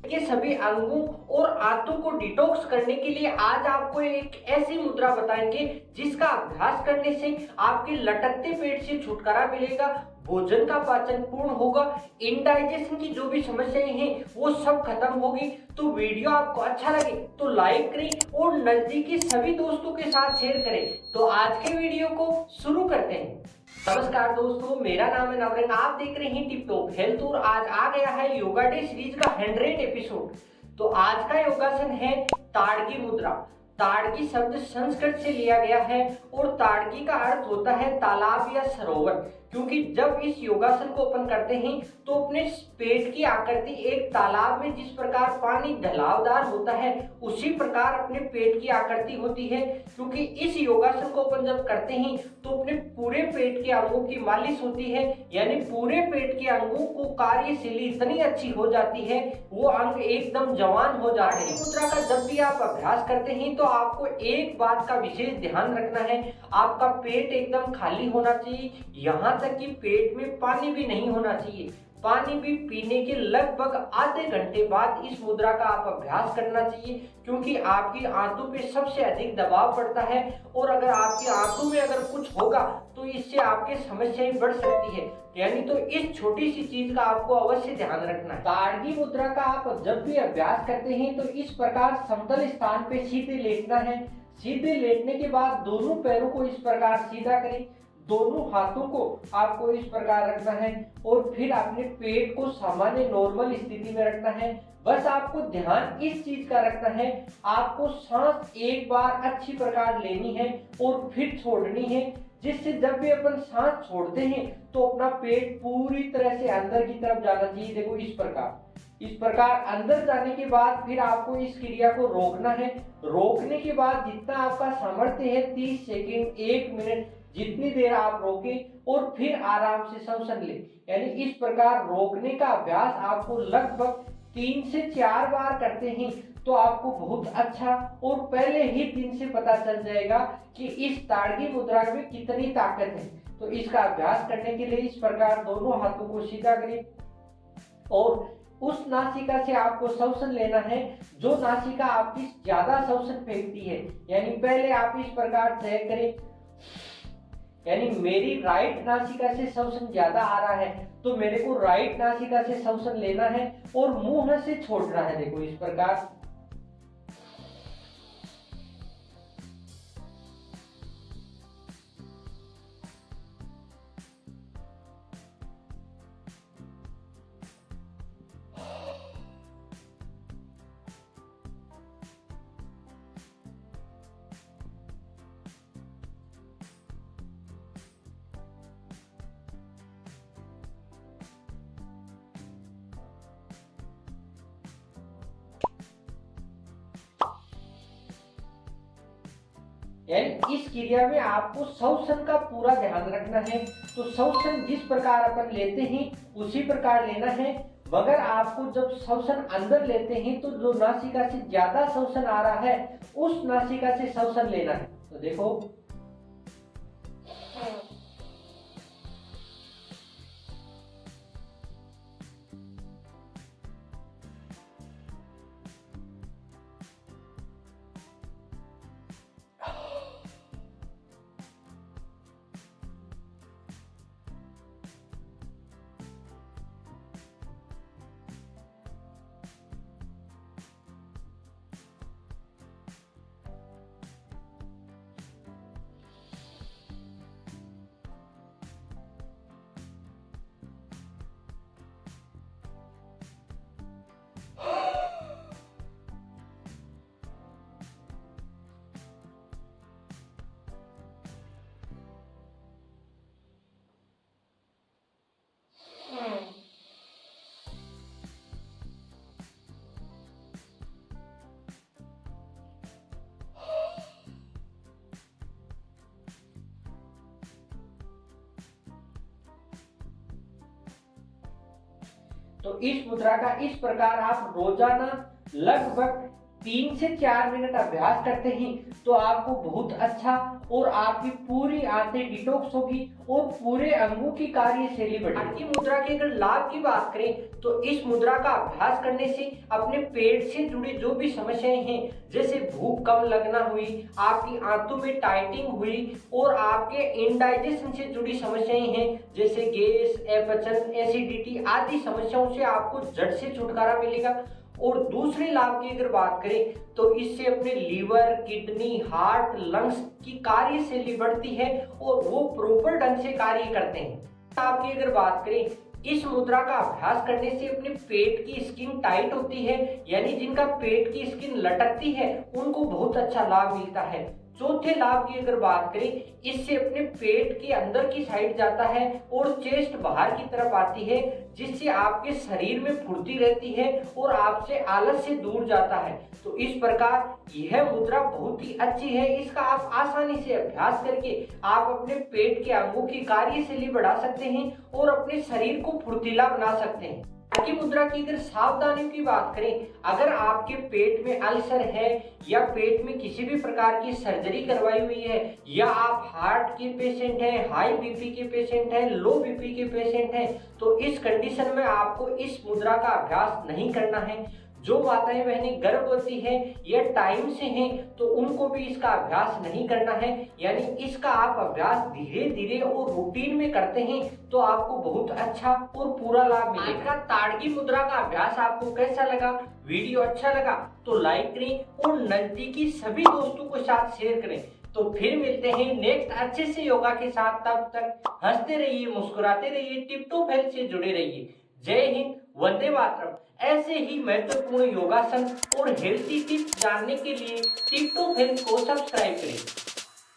के सभी अंगों और आंतों को डिटॉक्स करने के लिए आज आपको एक ऐसी मुद्रा बताएंगे जिसका अभ्यास करने से आपके लटकते पेट से छुटकारा मिलेगा, भोजन का पाचन पूर्ण होगा, इनडाइजेशन की जो भी समस्याएं हैं वो सब खत्म होगी। तो वीडियो आपको अच्छा लगे तो लाइक करें और नजदीकी सभी दोस्तों के साथ शेयर करें। तो आज के वीडियो को शुरू करते हैं। नमस्कार दोस्तों, मेरा नाम है नवरंग, आप देख रहे हैं टिप टॉप हेल्थ और आज आ गया है योगा डे सीरीज का 100 एपिसोड। तो आज का योगासन है ताड़गी मुद्रा। ताड़गी शब्द संस्कृत से लिया गया है और ताड़गी का अर्थ होता है तालाब या सरोवर, क्योंकि जब इस योगासन को अपन करते हैं तो अपने पेट की आकृति एक तालाब में जिस प्रकार पानी ढलावदार होता है उसी प्रकार अपने पेट की आकृति होती है। क्योंकि इस योगासन को अपन जब करते हैं तो अपने पूरे पेट के अंगों की मालिश होती है, यानी पूरे पेट के अंगों को कार्यशैली इतनी अच्छी हो जाती है, वो अंग एकदम जवान हो जाते हैं। मुद्रा का जब भी आप अभ्यास करते हैं तो आपको एक बात का विशेष ध्यान रखना है, आपका पेट एकदम खाली होना चाहिए, यहाँ तक कि पेट में पानी भी नहीं होना चाहिए। पानी भी पीने के लगभग आधे घंटे बाद इस मुद्रा का आप अभ्यास करना चाहिए, क्योंकि आपकी आंतों पे सबसे अधिक दबाव पड़ता है और अगर आपकी आंतों में अगर कुछ होगा तो इससे आपकी समस्याएं बढ़ सकती है। यानी तो इस छोटी सी चीज का आपको अवश्य ध्यान रखना है। ताड़गी मुद्रा का आप जब भी अभ्यास करते हैं तो इस प्रकार समतल स्थान पे सीधे लेटना है। सीधे लेटने के बाद दोनों पैरों को इस प्रकार सीधा करें, दोनों हाथों को आपको इस प्रकार रखना है और फिर अपने पेट को सामान्य नॉर्मल स्थिति में रखना है। बस आपको ध्यान इस चीज का रखना है, आपको सांस एक बार अच्छी प्रकार लेनी है और फिर छोड़नी है, जिससे जब भी अपन सांस छोड़ते हैं तो अपना पेट पूरी तरह से अंदर की तरफ जाना चाहिए। देखो इस प्रकार अंदर जाने के बाद फिर आपको इस क्रिया को रोकना है। रोकने के बाद जितना आपका सामर्थ्य है 30 सेकेंड 1 मिनट जितनी देर आप रोके और फिर आराम से श्वसन ले। यानी इस प्रकार रोकने का अभ्यास आपको लगभग 3 से 4 बार करते हैं तो आपको बहुत अच्छा और पहले ही दिन से पता चल जाएगा कि इस ताड़गी मुद्रा में कितनी ताकत है। तो इसका अभ्यास करने के लिए इस प्रकार दोनों हाथों को सीधा करें और उस नासिका से आपको श्वसन लेना है जो नासिका आपकी ज्यादा श्वसन फेंकती है। यानी पहले आप इस प्रकार तय करें, यानी मेरी राइट नासिका से श्वसन ज्यादा आ रहा है तो मेरे को राइट नासिका से श्वसन लेना है और मुंह से छोड़ना है। देखो इस प्रकार। यानी इस क्रिया में आपको श्वसन का पूरा ध्यान रखना है। तो श्वसन जिस प्रकार अपन लेते हैं उसी प्रकार लेना है, मगर आपको जब श्वसन अंदर लेते हैं तो जो नासिका से ज्यादा श्वसन आ रहा है उस नासिका से श्वसन लेना है। तो देखो तो इस मुद्रा का इस प्रकार आप रोजाना लगभग 3 से 4 मिनट अभ्यास करते हैं तो आपको बहुत अच्छा और आपकी पूरी आंतें डिटॉक्स होगी और पूरे अंगों की कार्यशैली बढ़ेगी। हाथ की मुद्रा के अगर लाभ की बात करें तो इस मुद्रा का अभ्यास करने से अपने पेट से जुड़ी जो भी समस्याएं हैं, जैसे भूख कम लगना हुई, आपकी आंतों में टाइटिंग हुई और आपके इनडाइजेशन से जुड़ी समस्याएं हैं, जैसे गैस, अपचन, एसिडिटी आदि समस्याओं से आपको जड़ से छुटकारा मिलेगा। और दूसरे लाभ की अगर बात करें तो इससे अपने लीवर, किडनी, हार्ट, लंग्स की कार्यशैली बढ़ती है और वो प्रॉपर ढंग से कार्य करते हैं। लाभ की अगर बात करें, इस मुद्रा का अभ्यास करने से अपने पेट की स्किन टाइट होती है, यानी जिनका पेट की स्किन लटकती है उनको बहुत अच्छा लाभ मिलता है। चौथे लाभ की अगर बात करें, इससे अपने पेट के अंदर की साइड जाता है और चेस्ट बाहर की तरफ आती है, जिससे आपके शरीर में फुर्ती रहती है और आपसे आलस से दूर जाता है। तो इस प्रकार यह मुद्रा बहुत ही अच्छी है। इसका आप आसानी से अभ्यास करके आप अपने पेट के अंगों की कार्यशैली बढ़ा सकते हैं और अपने शरीर को फुर्तीला बना सकते हैं। की मुद्रा की अगर सावधानियों की बात करें, अगर आपके पेट में अल्सर है या पेट में किसी भी प्रकार की सर्जरी करवाई हुई है, या आप हार्ट के पेशेंट हैं, हाई बीपी के पेशेंट हैं, लो बीपी के पेशेंट हैं, तो इस कंडीशन में आपको इस मुद्रा का अभ्यास नहीं करना है। जो माताएं बहनें गर्भवती हैं या टाइम से हैं तो उनको भी इसका अभ्यास नहीं करना है, यानी इसका आप अभ्यास धीरे धीरे और रूटीन में करते हैं तो आपको बहुत अच्छा और पूरा लाभ मिलेगा। आज का ताड़गी मुद्रा का अभ्यास आपको कैसा लगा? वीडियो अच्छा लगा तो लाइक करें और नजदीकी सभी दोस्तों के साथ शेयर करें। तो फिर मिलते हैं नेक्स्ट अच्छे से योगा के साथ। तब तक हंसते रहिए, मुस्कुराते रहिए, टिप टॉप हेल्थ से जुड़े रहिए। जय हिंद, वंदे मातरम। ऐसे ही महत्वपूर्ण योगासन और हेल्थी टिप्स जानने के लिए टिप टॉप हेल्थ को सब्सक्राइब करें।